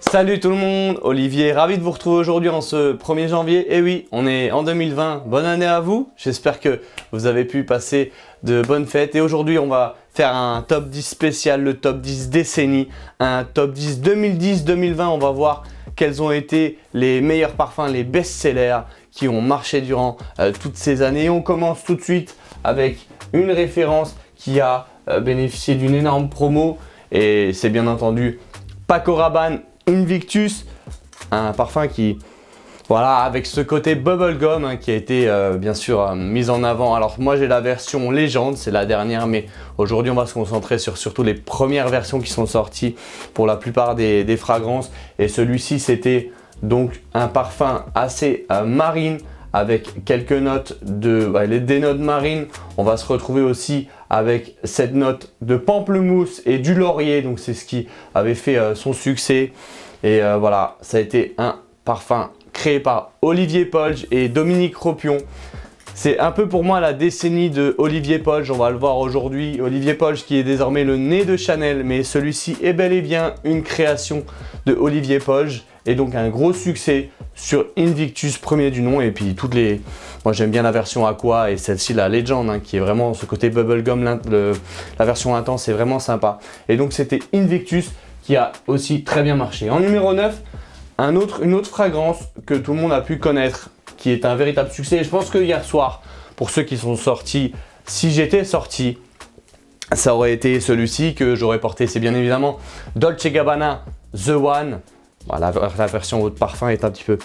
Salut tout le monde, Olivier, ravi de vous retrouver aujourd'hui en ce 1er janvier. Et oui, on est en 2020, bonne année à vous. J'espère que vous avez pu passer de bonnes fêtes. Et aujourd'hui, on va faire un top 10 spécial, le top 10 décennie, un top 10 2010-2020. On va voir quels ont été les meilleurs parfums, les best-sellers qui ont marché durant toutes ces années. Et on commence tout de suite avec une référence qui a bénéficié d'une énorme promo. Et c'est bien entendu Paco Rabanne Invictus, un parfum qui, voilà, avec ce côté bubblegum hein, qui a été bien sûr mis en avant. Alors moi j'ai la version légende, c'est la dernière, mais aujourd'hui on va se concentrer sur surtout les premières versions qui sont sorties pour la plupart des fragrances. Et celui-ci c'était donc un parfum assez marine avec quelques notes des notes marines. On va se retrouver aussi avec cette note de pamplemousse et du laurier, donc c'est ce qui avait fait son succès. Et voilà, ça a été un parfum créé par Olivier Polge et Dominique Ropion. C'est un peu pour moi la décennie de Olivier Polge, on va le voir aujourd'hui. Olivier Polge qui est désormais le nez de Chanel, mais celui-ci est bel et bien une création de Olivier Polge et donc un gros succès sur Invictus, premier du nom. Et puis moi j'aime bien la version Aqua et celle-ci la Legend hein, qui est vraiment ce côté bubblegum, la version intense c'est vraiment sympa. Et donc c'était Invictus qui a aussi très bien marché. En numéro 9, une autre fragrance que tout le monde a pu connaître, qui est un véritable succès. Et je pense que hier soir, pour ceux qui sont sortis, si j'étais sorti, ça aurait été celui-ci que j'aurais porté. C'est bien évidemment Dolce & Gabbana The One. Voilà, la version haut de parfum est un petit peu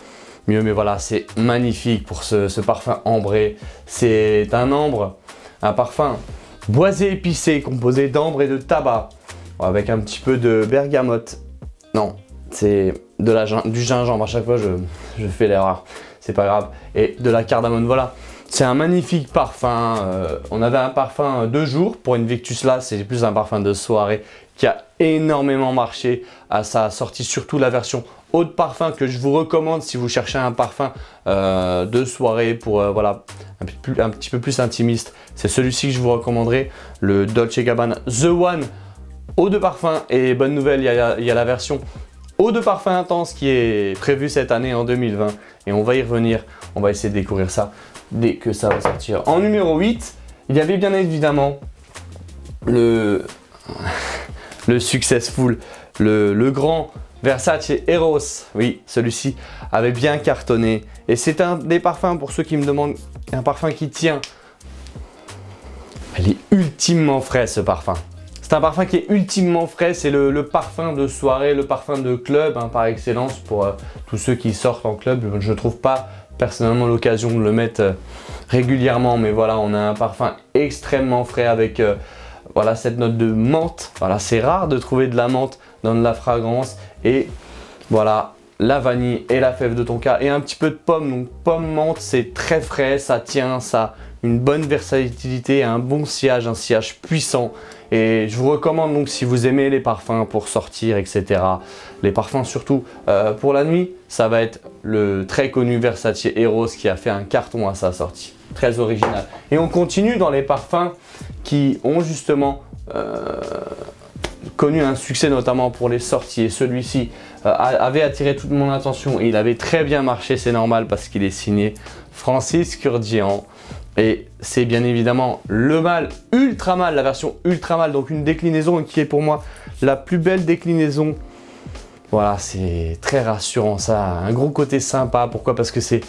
mieux, mais voilà, c'est magnifique pour ce parfum ambré. C'est un ambre, un parfum boisé épicé composé d'ambre et de tabac, avec un petit peu de bergamote. Non, c'est du gingembre. À chaque fois, je fais l'erreur. C'est pas grave. Et de la cardamome, voilà. C'est un magnifique parfum. On avait un parfum de jour pour Invictus là, c'est plus un parfum de soirée qui a énormément marché à sa sortie, surtout la version haut de parfum que je vous recommande si vous cherchez un parfum de soirée pour voilà, un petit peu plus intimiste. C'est celui-ci que je vous recommanderais, le Dolce & Gabbana The One eau de parfum. Et bonne nouvelle, il y a la version eau de parfum intense qui est prévue cette année en 2020 et on va y revenir, on va essayer de découvrir ça dès que ça va sortir. En numéro 8, il y avait bien évidemment le successful, le grand Versace Eros. Oui, celui-ci avait bien cartonné et c'est un des parfums, pour ceux qui me demandent, un parfum qui tient. Il est ultimement frais ce parfum. C'est un parfum qui est ultimement frais, c'est le parfum de soirée, le parfum de club hein, par excellence pour tous ceux qui sortent en club. Je ne trouve pas personnellement l'occasion de le mettre régulièrement, mais voilà, on a un parfum extrêmement frais avec voilà, cette note de menthe. Voilà, c'est rare de trouver de la menthe dans de la fragrance. Et voilà, la vanille et la fève de tonka et un petit peu de pomme. Donc pomme menthe, c'est très frais, ça tient, ça a une bonne versatilité, un bon sillage, un sillage puissant. Et je vous recommande donc, si vous aimez les parfums pour sortir, etc. Les parfums surtout pour la nuit, ça va être le très connu Versace Eros qui a fait un carton à sa sortie. Très original. Et on continue dans les parfums qui ont justement connu un succès notamment pour les sorties. Et celui-ci avait attiré toute mon attention et il avait très bien marché, c'est normal parce qu'il est signé Francis Kurkdjian. Et c'est bien évidemment le mâle ultra mâle, la version ultra mâle, donc une déclinaison qui est pour moi la plus belle déclinaison. Voilà, c'est très rassurant, ça a un gros côté sympa. Pourquoi? Parce que c'est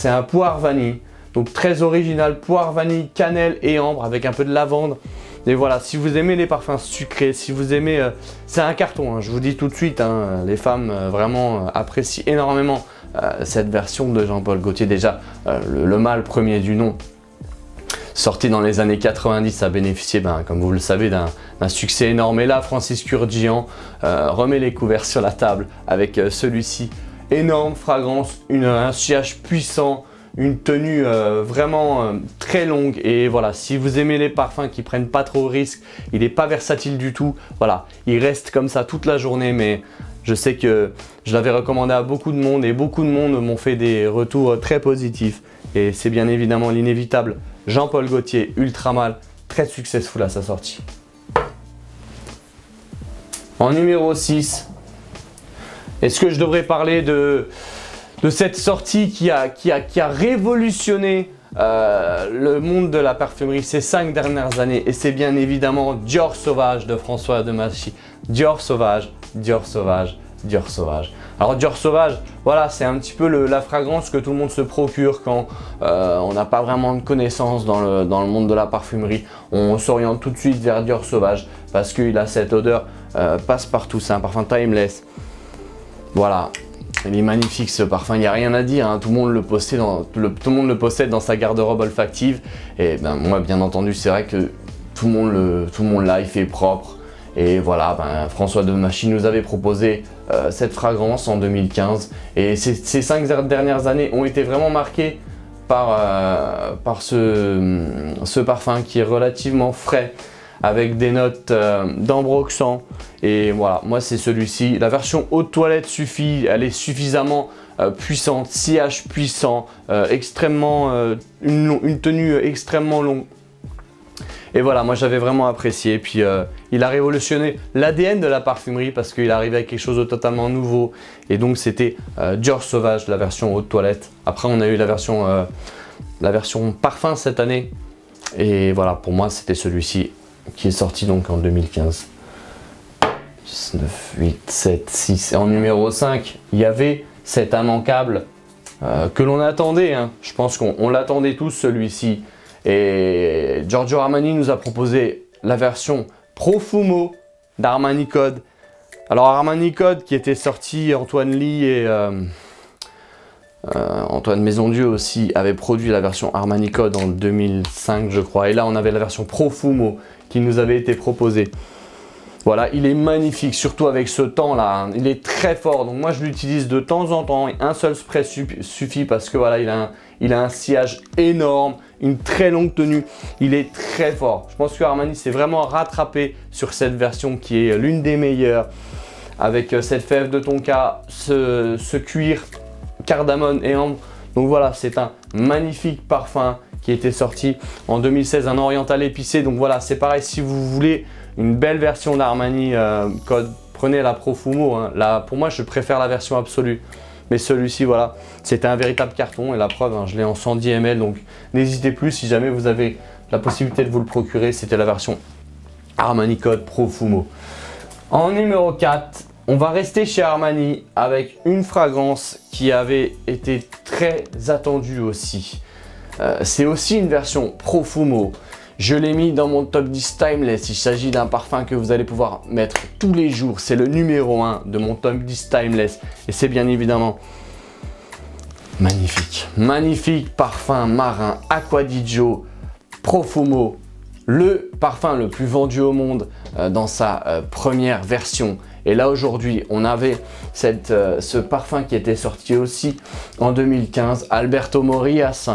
un poire vanille, donc très original, poire vanille, cannelle et ambre avec un peu de lavande. Et voilà, si vous aimez les parfums sucrés, si vous aimez, c'est un carton, hein, je vous dis tout de suite, hein, les femmes vraiment apprécient énormément cette version de Jean-Paul Gaultier. Déjà, le mâle premier du nom, sorti dans les années 90, a bénéficié, comme vous le savez, d'un succès énorme. Et là, Francis Kurkdjian remet les couverts sur la table avec celui-ci. Énorme fragrance, un sillage puissant, une tenue vraiment très longue. Et voilà, si vous aimez les parfums qui prennent pas trop de risques, il n'est pas versatile du tout. Voilà, il reste comme ça toute la journée, mais je sais que je l'avais recommandé à beaucoup de monde et beaucoup de monde m'ont fait des retours très positifs. Et c'est bien évidemment l'inévitable Jean-Paul Gaultier Ultra Mâle, très successful à sa sortie. En numéro 6, Est-ce que je devrais parler de cette sortie qui a révolutionné le monde de la parfumerie ces 5 dernières années? Et c'est bien évidemment Dior Sauvage de François Demachy. Dior Sauvage, Dior Sauvage, Dior Sauvage. Alors Dior Sauvage, voilà, c'est un petit peu la fragrance que tout le monde se procure quand on n'a pas vraiment de connaissances dans le monde de la parfumerie. On s'oriente tout de suite vers Dior Sauvage parce qu'il a cette odeur passe-partout. C'est un parfum timeless. Voilà, il est magnifique ce parfum, il n'y a rien à dire, hein. Tout le monde le possède dans sa garde-robe olfactive. Et ben, moi, bien entendu, c'est vrai que tout le monde l'a, il fait propre. Et voilà, ben, François Demachy nous avait proposé cette fragrance en 2015. Et ces 5 dernières années ont été vraiment marquées par ce parfum qui est relativement frais, avec des notes d'ambroxan. Et voilà, moi c'est celui-ci. La version haute toilette suffit, elle est suffisamment puissante, sillage puissant, une tenue extrêmement longue. Et voilà, moi j'avais vraiment apprécié. Puis il a révolutionné l'ADN de la parfumerie parce qu'il arrivait avec quelque chose de totalement nouveau. Et donc c'était Dior Sauvage, la version haute toilette. Après on a eu la version parfum cette année. Et voilà, pour moi c'était celui-ci qui est sorti donc en 2015. 9, 8, 7, 6. Et en numéro 5, il y avait cet immanquable que l'on attendait. Hein. Je pense qu'on l'attendait tous celui-ci. Et Giorgio Armani nous a proposé la version Profumo d'Armani Code. Alors Armani Code qui était sorti, Antoine Lee et Antoine Maisondieu aussi avait produit la version Armani Code en 2005 je crois. Et là on avait la version Profumo qui nous avait été proposée. Voilà, il est magnifique, surtout avec ce temps là, hein. Il est très fort, donc moi je l'utilise de temps en temps. Un seul spray suffit parce que voilà, il a un sillage énorme, une très longue tenue, il est très fort. Je pense que Armani s'est vraiment rattrapé sur cette version qui est l'une des meilleures, avec cette fève de tonka, ce cuir cardamone et ambre. Donc voilà, c'est un magnifique parfum qui était sorti en 2016, un oriental épicé. Donc voilà, c'est pareil, si vous voulez une belle version d'Armani Code, prenez la Profumo. Hein. Là, pour moi, je préfère la version absolue. Mais celui-ci, voilà, c'était un véritable carton. Et la preuve, hein, je l'ai en 110 ml. Donc, n'hésitez plus si jamais vous avez la possibilité de vous le procurer. C'était la version Armani Code Profumo. En numéro 4, on va rester chez Armani avec une fragrance qui avait été très attendue aussi. C'est aussi une version Profumo. Je l'ai mis dans mon top 10 Timeless. Il s'agit d'un parfum que vous allez pouvoir mettre tous les jours. C'est le numéro 1 de mon top 10 Timeless. Et c'est bien évidemment magnifique. Magnifique parfum marin Acqua di Gio Profumo. Le parfum le plus vendu au monde dans sa première version. Et là aujourd'hui, on avait ce parfum qui était sorti aussi en 2015. Alberto Morillas,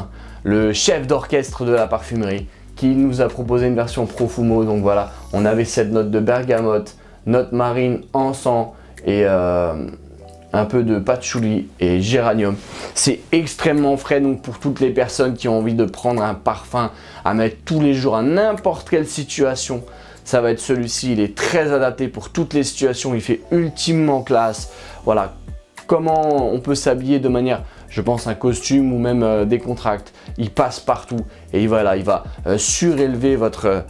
le chef d'orchestre de la parfumerie, qui nous a proposé une version Profumo. Donc voilà, on avait cette note de bergamote, note marine, encens et un peu de patchouli et géranium. C'est extrêmement frais, donc pour toutes les personnes qui ont envie de prendre un parfum à mettre tous les jours à n'importe quelle situation, ça va être celui-ci. Il est très adapté pour toutes les situations, il fait ultimement classe. Voilà, comment on peut s'habiller de manière, je pense, un costume ou même décontracte. Il passe partout et voilà, il va surélever votre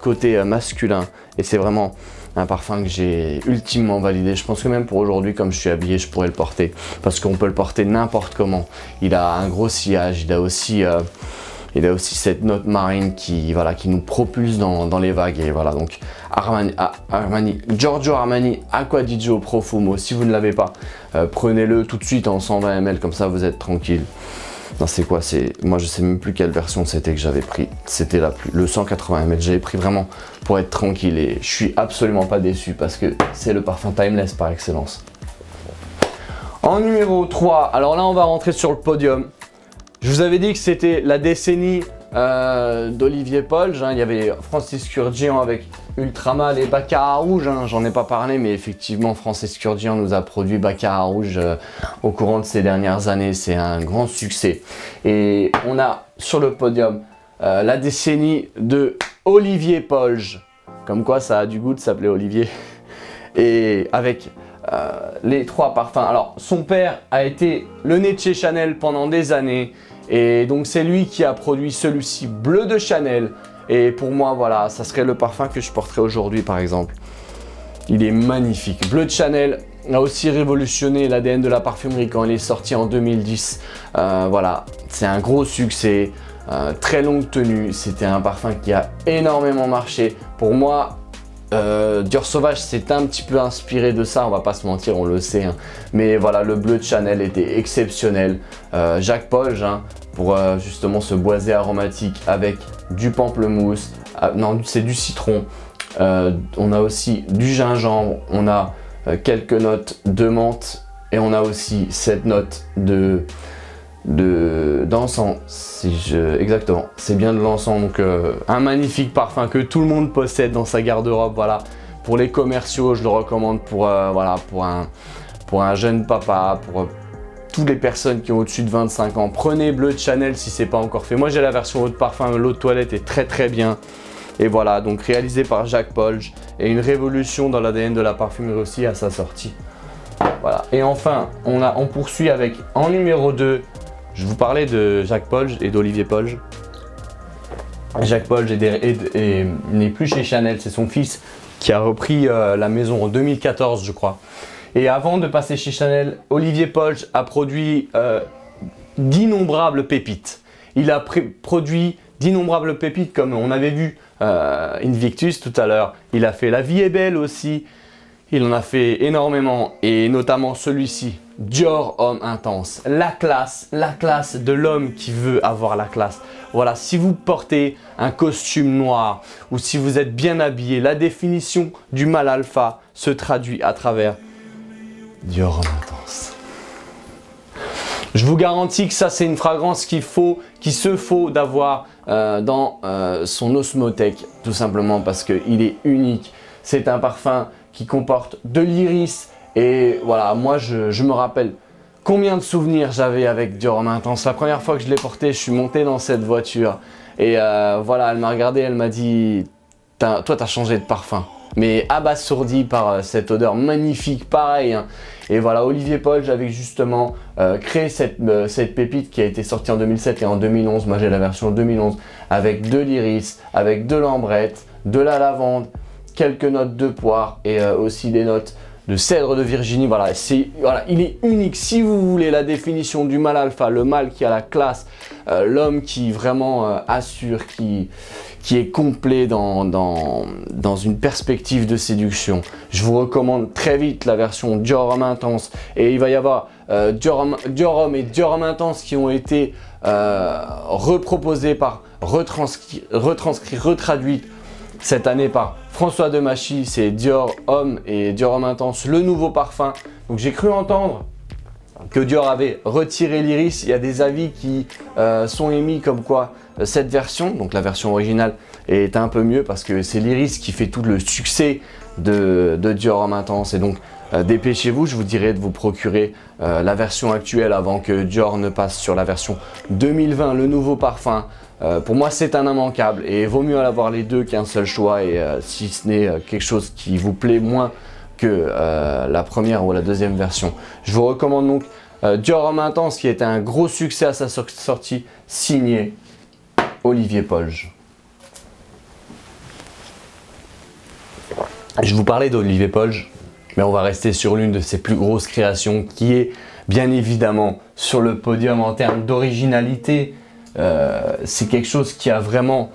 côté masculin. Et c'est vraiment un parfum que j'ai ultimement validé. Je pense que même pour aujourd'hui, comme je suis habillé, je pourrais le porter. Parce qu'on peut le porter n'importe comment. Il a un gros sillage, il a aussi cette note marine qui nous propulse dans les vagues. Et voilà, donc Giorgio Armani Acqua di Gio Profumo. Si vous ne l'avez pas, prenez-le tout de suite en 120 ml, comme ça vous êtes tranquille. Non, c'est quoi? Moi je sais même plus quelle version c'était que j'avais pris. C'était le 180 ml. J'avais pris vraiment pour être tranquille et je suis absolument pas déçu parce que c'est le parfum Timeless par excellence. En numéro 3, alors là on va rentrer sur le podium. Je vous avais dit que c'était la décennie d'Olivier Polge. Hein. Il y avait Francis Kurkdjian avec Ultramal et Baccarat Rouge. Hein. J'en ai pas parlé, mais effectivement, Francis Kurkdjian nous a produit Baccarat Rouge au courant de ces dernières années. C'est un grand succès. Et on a sur le podium la décennie de Olivier Polge. Comme quoi, ça a du goût de s'appeler Olivier. Et avec les 3 parfums. Alors, son père a été le nez de chez Chanel pendant des années. Et donc, c'est lui qui a produit celui-ci, bleu de Chanel. Et pour moi, voilà, ça serait le parfum que je porterais aujourd'hui, par exemple. Il est magnifique. Bleu de Chanel a aussi révolutionné l'ADN de la parfumerie quand il est sorti en 2010. Voilà, c'est un gros succès. Très longue tenue. C'était un parfum qui a énormément marché. Pour moi, Dior Sauvage s'est un petit peu inspiré de ça, on va pas se mentir, on le sait. Hein. Mais voilà, le bleu de Chanel était exceptionnel. Jacques Polge, hein, pour justement ce boisé aromatique avec du pamplemousse. Non, c'est du citron. On a aussi du gingembre. On a quelques notes de menthe. Et on a aussi cette note d'encens, exactement, c'est bien de l'encens, donc un magnifique parfum que tout le monde possède dans sa garde-robe. Voilà, pour les commerciaux, je le recommande pour voilà, pour un jeune papa, pour toutes les personnes qui ont au-dessus de 25 ans. Prenez bleu de Chanel si c'est pas encore fait. Moi j'ai la version eau de parfum, l'eau de toilette est très bien. Et voilà, donc réalisé par Jacques Polge et une révolution dans l'ADN de la parfumerie aussi à sa sortie. Voilà, et enfin on poursuit avec en numéro 2. Je vous parlais de Jacques Polge et d'Olivier Polge. Jacques Polge n'est plus chez Chanel, c'est son fils qui a repris la maison en 2014 je crois. Et avant de passer chez Chanel, Olivier Polge a produit d'innombrables pépites. Il a produit d'innombrables pépites comme on avait vu Invictus tout à l'heure. Il a fait La Vie est belle aussi. Il en a fait énormément et notamment celui-ci, Dior Homme Intense. La classe de l'homme qui veut avoir la classe. Voilà, si vous portez un costume noir ou si vous êtes bien habillé, la définition du mâle alpha se traduit à travers Dior Homme Intense. Je vous garantis que ça c'est une fragrance qu'il se faut d'avoir dans son osmothèque, tout simplement parce qu'il est unique. C'est un parfum qui comporte de l'iris et voilà, moi je me rappelle combien de souvenirs j'avais avec Dior Homme Intense. La première fois que je l'ai porté, je suis monté dans cette voiture et voilà, elle m'a regardé, elle m'a dit toi t'as changé de parfum, mais abasourdi par cette odeur magnifique pareil hein. Et voilà, Olivier Polge avait justement créé cette pépite qui a été sortie en 2007 et en 2011. Moi j'ai la version 2011 avec de l'iris, avec de l'ambrette, de la lavande, quelques notes de poire et aussi des notes de cèdre de Virginie. Voilà, il est unique. Si vous voulez la définition du mâle alpha, le mâle qui a la classe, l'homme qui vraiment assure, qui est complet dans une perspective de séduction, je vous recommande très vite la version Dior Homme Intense. Et il va y avoir Dior Homme et Dior Homme Intense qui ont été reproposés retraduits cette année par François Demachy. C'est Dior Homme et Dior Homme Intense, le nouveau parfum. Donc j'ai cru entendre que Dior avait retiré l'iris. Il y a des avis qui sont émis comme quoi cette version, donc la version originale, est un peu mieux parce que c'est l'iris qui fait tout le succès de Dior Homme Intense. Et donc dépêchez-vous, je vous dirai de vous procurer la version actuelle avant que Dior ne passe sur la version 2020, le nouveau parfum. Pour moi c'est un immanquable et vaut mieux avoir les deux qu'un seul choix, et si ce n'est quelque chose qui vous plaît moins que la première ou la deuxième version. Je vous recommande donc Dior Homme Intense qui était un gros succès à sa sortie, signé Olivier Polge. Je vous parlais d'Olivier Polge, mais on va rester sur l'une de ses plus grosses créations qui est bien évidemment sur le podium en termes d'originalité. C'est quelque chose qui a vraiment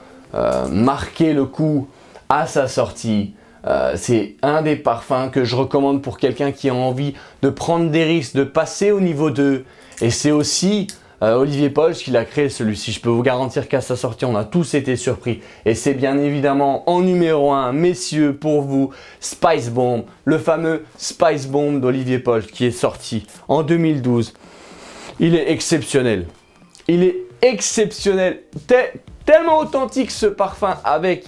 marqué le coup à sa sortie. C'est un des parfums que je recommande pour quelqu'un qui a envie de prendre des risques, de passer au niveau 2. Et c'est aussi Olivier Polge qui l'a créé celui-ci. Je peux vous garantir qu'à sa sortie, on a tous été surpris. Et c'est bien évidemment en numéro 1, messieurs, pour vous, Spice Bomb. Le fameux Spice Bomb d'Olivier Polge qui est sorti en 2012. Il est exceptionnel. Il est exceptionnel, tellement authentique ce parfum, avec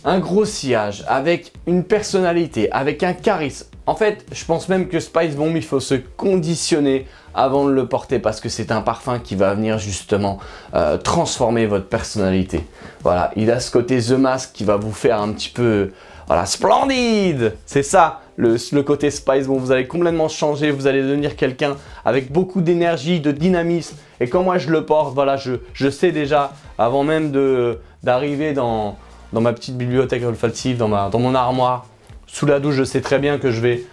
un gros sillage, avec une personnalité, avec un charisme. En fait, je pense même que Spice Bomb, il faut se conditionner avant de le porter parce que c'est un parfum qui va venir justement transformer votre personnalité. Voilà, il a ce côté The Mask qui va vous faire un petit peu, voilà, splendide. C'est ça, le côté Spice Bomb. Vous allez complètement changer, vous allez devenir quelqu'un avec beaucoup d'énergie, de dynamisme. Et quand moi je le porte, voilà, je sais déjà, avant même d'arriver dans ma petite bibliothèque olfactive, dans mon armoire, sous la douche, je sais très bien que je vais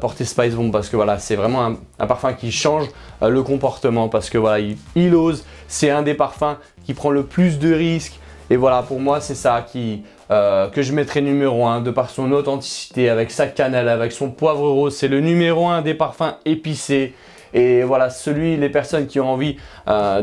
porter Spice Bomb parce que voilà, c'est vraiment un parfum qui change le comportement parce que voilà, il ose. C'est un des parfums qui prend le plus de risques. Et voilà, pour moi, c'est ça que je mettrais numéro 1 de par son authenticité, avec sa cannelle, avec son poivre rose. C'est le numéro 1 des parfums épicés. Et voilà, les personnes qui ont envie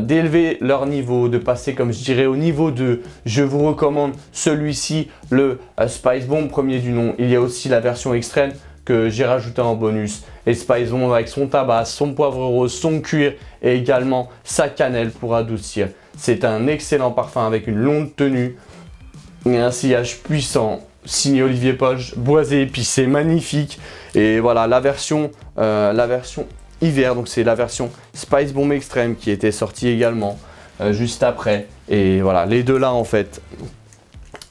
d'élever leur niveau, de passer, comme je dirais, au niveau 2, je vous recommande celui-ci, le Spice Bomb premier du nom. Il y a aussi la version extrême que j'ai rajouté en bonus. Et Spice Bomb avec son tabac, son poivre rose, son cuir et également sa cannelle pour adoucir. C'est un excellent parfum avec une longue tenue et un sillage puissant. Signé Olivier Poge, boisé, épicé, magnifique. Et voilà, la version hiver, donc c'est la version Spice Bomb Extreme qui était sortie également juste après. Et voilà, les deux là en fait,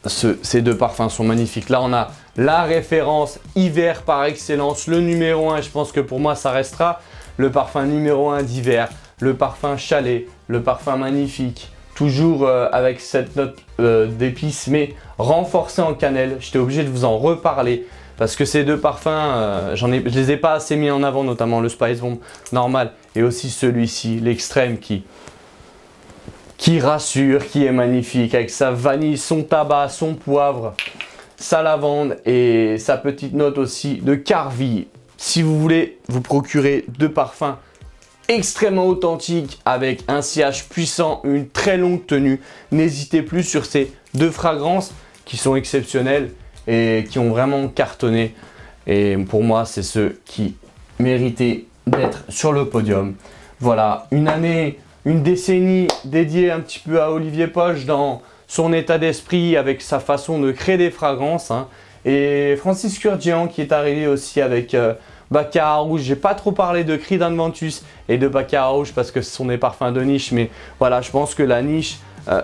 ces deux parfums sont magnifiques. Là on a la référence hiver par excellence, le numéro 1. Je pense que pour moi ça restera le parfum numéro 1 d'hiver, le parfum chalet, le parfum magnifique. Toujours avec cette note d'épices mais renforcée en cannelle. J'étais obligé de vous en reparler. Parce que ces deux parfums, je les ai pas assez mis en avant, notamment le Spice Bomb normal et aussi celui-ci, l'extrême qui rassure, qui est magnifique avec sa vanille, son tabac, son poivre, sa lavande et sa petite note aussi de Carvi. Si vous voulez vous procurer deux parfums extrêmement authentiques avec un sillage puissant, une très longue tenue, n'hésitez plus sur ces deux fragrances qui sont exceptionnelles et qui ont vraiment cartonné. Et pour moi, c'est ceux qui méritaient d'être sur le podium. Voilà, une décennie dédiée un petit peu à Olivier Poge dans son état d'esprit avec sa façon de créer des fragrances. Et Francis Kurkdjian qui est arrivé aussi avec Baccarat Rouge. J'ai pas trop parlé de Creed Aventus et de Baccarat Rouge parce que ce sont des parfums de niche. Mais voilà, je pense que la niche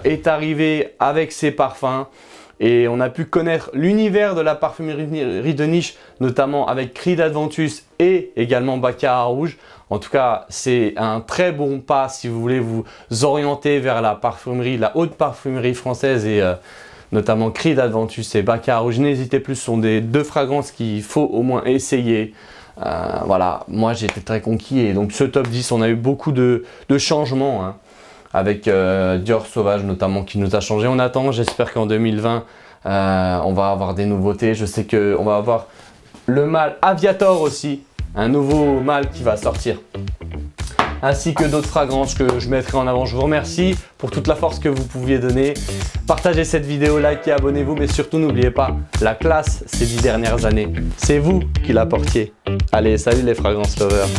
est arrivée avec ces parfums. Et on a pu connaître l'univers de la parfumerie de niche, notamment avec Creed Aventus et également Baccarat Rouge. En tout cas, c'est un très bon pas si vous voulez vous orienter vers la parfumerie, la haute parfumerie française et notamment Creed Aventus et Baccarat Rouge. N'hésitez plus, ce sont des deux fragrances qu'il faut au moins essayer. Voilà, moi j'étais très conquis et donc ce top 10, on a eu beaucoup de changements. Avec Dior Sauvage notamment qui nous a changé. On attend, j'espère qu'en 2020, on va avoir des nouveautés. Je sais qu'on va avoir le mâle Aviator aussi, un nouveau mâle qui va sortir. Ainsi que d'autres fragrances que je mettrai en avant. Je vous remercie pour toute la force que vous pouviez donner. Partagez cette vidéo, likez, abonnez-vous, mais surtout n'oubliez pas, la classe ces 10 dernières années, c'est vous qui la portiez. Allez, salut les fragrances lovers.